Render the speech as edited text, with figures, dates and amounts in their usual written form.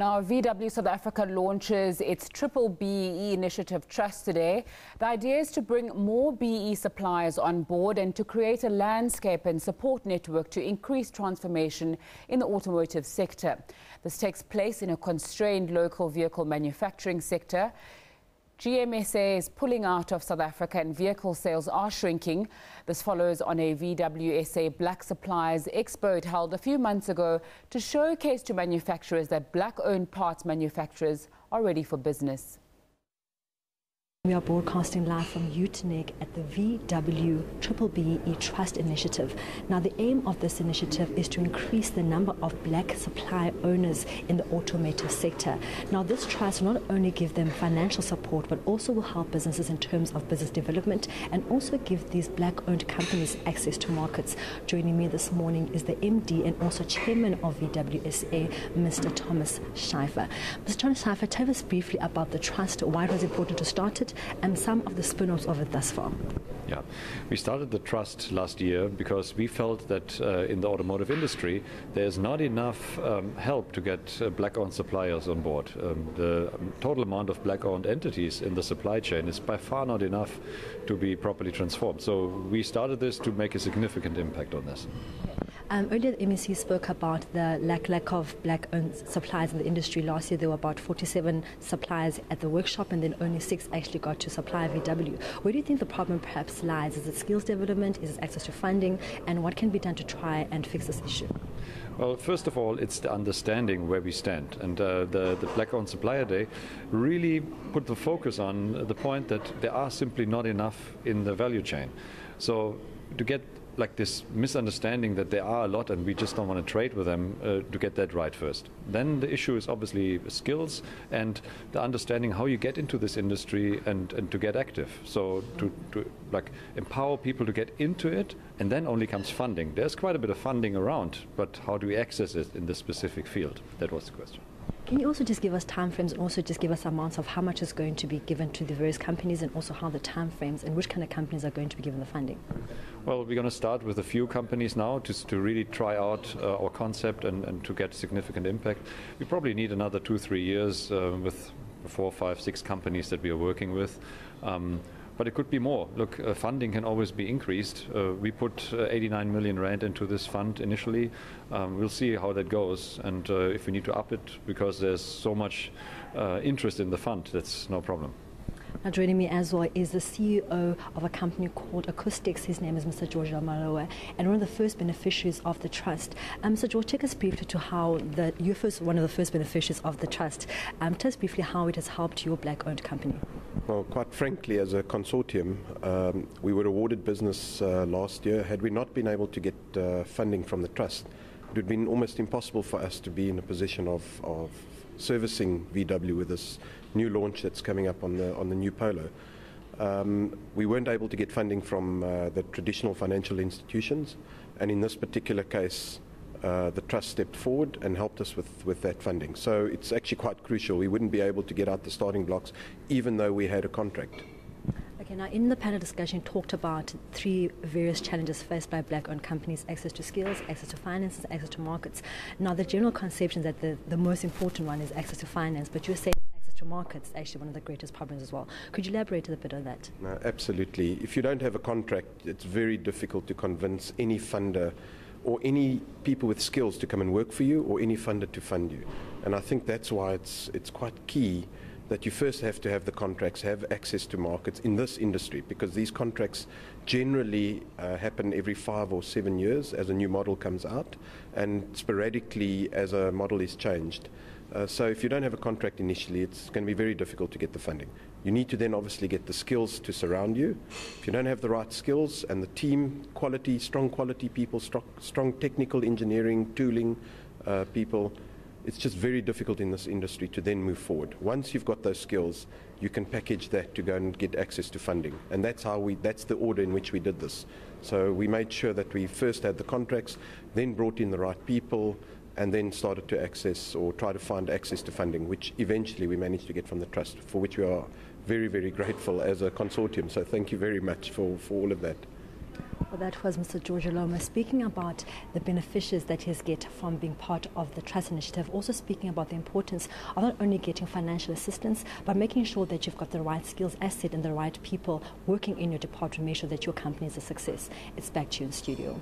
Now, VW South Africa launches its B-BBEE initiative trust today. The idea is to bring more BE suppliers on board and to create a landscape and support network to increase transformation in the automotive sector. This takes place in a constrained local vehicle manufacturing sector. GMSA is pulling out of South Africa and vehicle sales are shrinking. This follows on a VWSA Black Suppliers Expo held a few months ago to showcase to manufacturers that black-owned parts manufacturers are ready for business. We are broadcasting live from Utenig at the VWBBEE Trust Initiative. Now, the aim of this initiative is to increase the number of black supply owners in the automotive sector. Now, this trust will not only give them financial support, but also will help businesses in terms of business development and also give these black-owned companies access to markets. Joining me this morning is the MD and also Chairman of VWSA, Mr. Thomas Schleifer. Mr. Thomas Schleifer, tell us briefly about the trust, why it was important to start it, and some of the spin-offs of it thus far. Yeah, we started the trust last year because we felt that in the automotive industry there's not enough help to get black-owned suppliers on board. The total amount of black-owned entities in the supply chain is by far not enough to be properly transformed. So we started this to make a significant impact on this. Earlier, the MEC spoke about the lack of black-owned suppliers in the industry. Last year, there were about 47 suppliers at the workshop, and then only 6 actually got to supply VW. Where do you think the problem perhaps lies? Is it skills development? Is it access to funding? And what can be done to try and fix this issue? Well, first of all, it's the understanding where we stand. And the Black-Owned Supplier Day really put the focus on the point that there are simply not enough in the value chain. So to get like this misunderstanding that there are a lot and we just don't want to trade with them, to get that right first. Then the issue is obviously skills and the understanding how you get into this industry and to get active. So to like empower people to get into it, and then only comes funding. There's quite a bit of funding around, but how do we access it in this specific field? That was the question. Can you also just give us timeframes and also just give us amounts of how much is going to be given to the various companies and also how the timeframes and which kind of companies are going to be given the funding? Well, we're going to start with a few companies now to really try out our concept and to get significant impact. We probably need another 2-3 years with 4, 5, 6 companies that we are working with. But it could be more. Look, funding can always be increased. We put 89 million rand into this fund initially. We'll see how that goes, and if we need to up it because there's so much interest in the fund, that's no problem. Now, joining me as well is the CEO of a company called Acoustics. His name is Mr. George Maloa, and one of the first beneficiaries of the trust. Mr. George, take us briefly to how you're one of the first beneficiaries of the trust. Tell us briefly how it has helped your black-owned company. Well, quite frankly, as a consortium, we were awarded business last year. Had we not been able to get funding from the trust, it would have been almost impossible for us to be in a position of servicing VW with this new launch that's coming up on the new Polo. We weren't able to get funding from the traditional financial institutions, and in this particular case, the trust stepped forward and helped us with that funding. So it's actually quite crucial. We wouldn't be able to get out the starting blocks even though we had a contract. Okay, now in the panel discussion, you talked about 3 various challenges faced by black-owned companies: access to skills, access to finances, access to markets. Now, the general conception is that the most important one is access to finance, but you're saying access to markets is actually one of the greatest problems as well. Could you elaborate a bit on that? No, absolutely. If you don't have a contract, it's very difficult to convince any funder or any people with skills to come and work for you, or any funder to fund you. And I think that's why it's quite key that you first have to have the contracts, have access to markets in this industry, because these contracts generally happen every 5 or 7 years as a new model comes out, and sporadically as a model is changed. So if you don't have a contract initially, it's going to be very difficult to get the funding. You need to then obviously get the skills to surround you. If you don't have the right skills and the team, strong quality people, strong technical engineering, tooling people, it's just very difficult in this industry to then move forward. Once you've got those skills, you can package that to go and get access to funding. And that's the order in which we did this. So we made sure that we first had the contracts, then brought in the right people, and then started to access or try to find access to funding, which eventually we managed to get from the trust, for which we are very, very grateful as a consortium. So thank you very much for all of that. Well, that was Mr. George Aloma speaking about the beneficiaries that he's get from being part of the Trust Initiative, also speaking about the importance of not only getting financial assistance, but making sure that you've got the right skills asset and the right people working in your department to make sure that your company is a success. It's back to you in the studio.